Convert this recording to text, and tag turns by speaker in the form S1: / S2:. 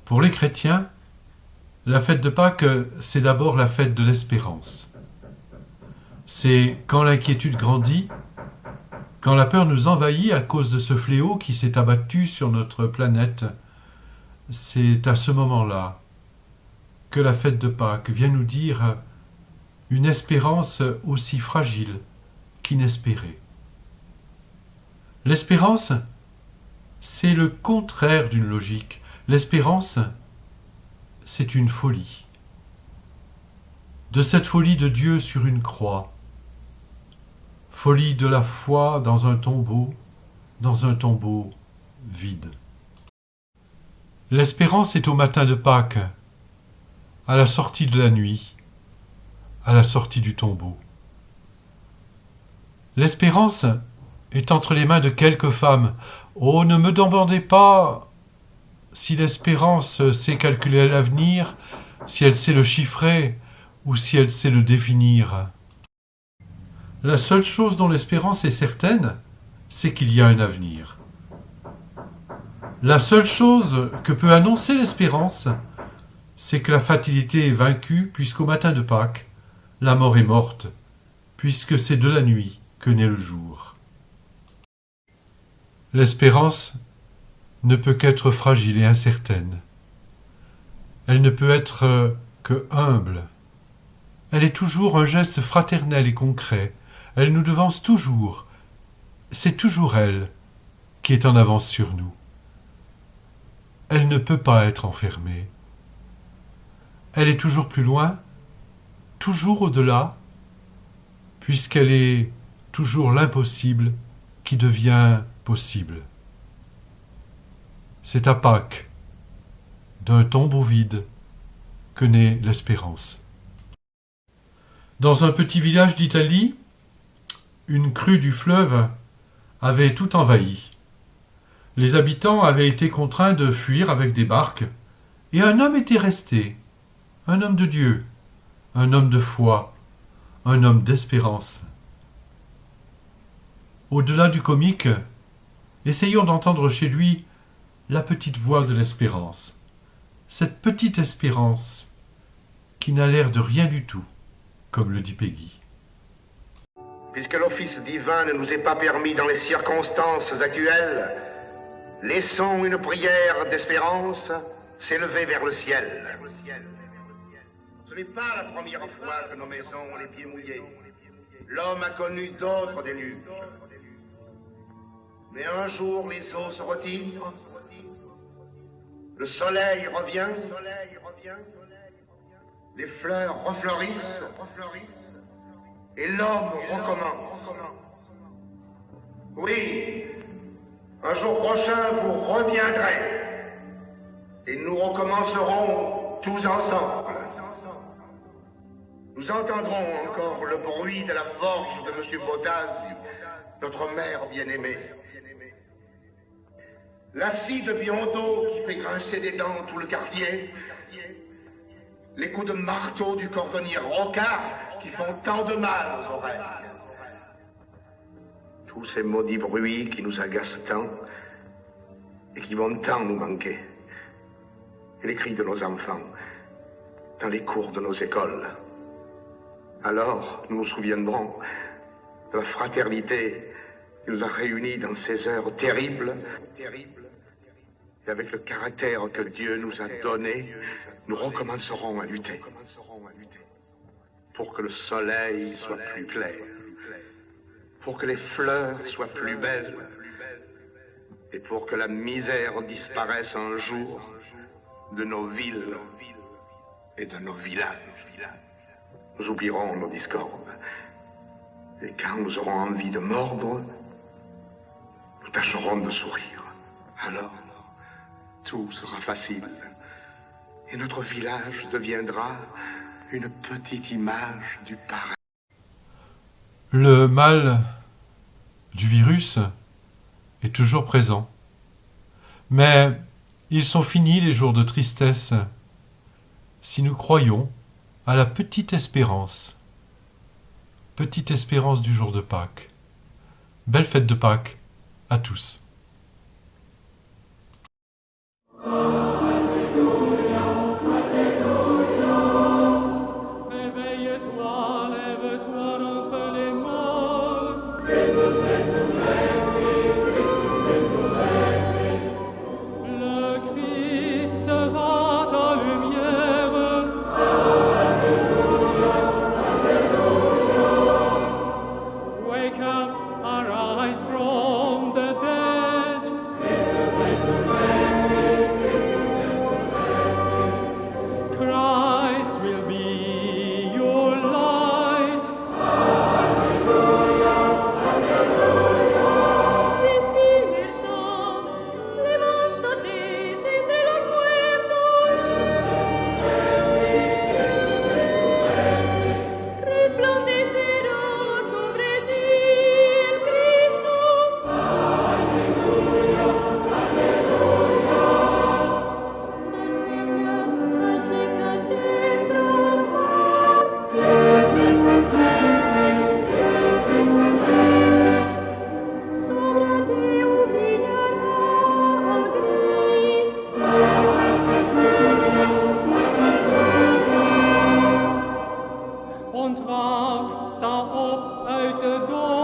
S1: Pour les chrétiens, la fête de Pâques, c'est d'abord la fête de l'espérance. C'est quand l'inquiétude grandit, quand la peur nous envahit à cause de ce fléau qui s'est abattu sur notre planète, c'est à ce moment-là que la fête de Pâques vient nous dire une espérance aussi fragile qu'inespérée. L'espérance, c'est le contraire d'une logique. L'espérance, c'est une folie. De cette folie de Dieu sur une croix, folie de la foi dans un tombeau vide. L'espérance est au matin de Pâques, à la sortie de la nuit, à la sortie du tombeau. L'espérance est entre les mains de quelques femmes. Oh, ne me demandez pas si l'espérance sait calculer l'avenir, si elle sait le chiffrer ou si elle sait le définir. La seule chose dont l'espérance est certaine, c'est qu'il y a un avenir. La seule chose que peut annoncer l'espérance, c'est que la fatalité est vaincue, puisqu'au matin de Pâques, la mort est morte, puisque c'est de la nuit que naît le jour. L'espérance ne peut qu'être fragile et incertaine. Elle ne peut être que humble. Elle est toujours un geste fraternel et concret. Elle nous devance toujours. C'est toujours elle qui est en avance sur nous. Elle ne peut pas être enfermée. Elle est toujours plus loin, toujours au-delà, puisqu'elle est toujours l'impossible qui devient possible. C'est à Pâques, d'un tombeau vide, que naît l'espérance. Dans un petit village d'Italie, une crue du fleuve avait tout envahi. Les habitants avaient été contraints de fuir avec des barques, et un homme était resté, un homme de Dieu, un homme de foi, un homme d'espérance. Au-delà du comique, essayons d'entendre chez lui la petite voix de l'espérance. Cette petite espérance qui n'a l'air de rien du tout, comme le dit Peggy.
S2: Puisque l'office divin ne nous est pas permis dans les circonstances actuelles, laissons une prière d'espérance s'élever vers le ciel. Ce n'est pas la première fois que nos maisons ont les pieds mouillés. L'homme a connu d'autres déluges. Mais un jour, les eaux se retirent, le soleil revient, les fleurs refleurissent, et l'homme recommence. Oui, un jour prochain, vous reviendrez, et nous recommencerons tous ensemble. Nous entendrons encore le bruit de la forge de M. Botaz, notre mère bien-aimée. La scie de Biondo qui fait grincer des dents tout le quartier. Les coups de marteau du cordonnier Rocard qui font tant de mal aux oreilles. Tous ces maudits bruits qui nous agacent tant et qui vont tant nous manquer. Et les cris de nos enfants dans les cours de nos écoles. Alors, nous nous souviendrons de la fraternité qui nous a réunis dans ces heures terribles. Et avec le caractère que Dieu nous a donné, nous recommencerons à lutter. Pour que le soleil soit plus clair. Pour que les fleurs soient plus belles. Et pour que la misère disparaisse un jour de nos villes et de nos villages. Nous oublierons nos discordes. Et quand nous aurons envie de mordre, nous tâcherons de sourire. Alors, tout sera facile. Et notre village deviendra une petite image du paradis.
S1: Le mal du virus est toujours présent. Mais ils sont finis les jours de tristesse si nous croyons à la petite espérance du jour de Pâques. Belle fête de Pâques à tous.
S3: Alléluia.
S1: Non.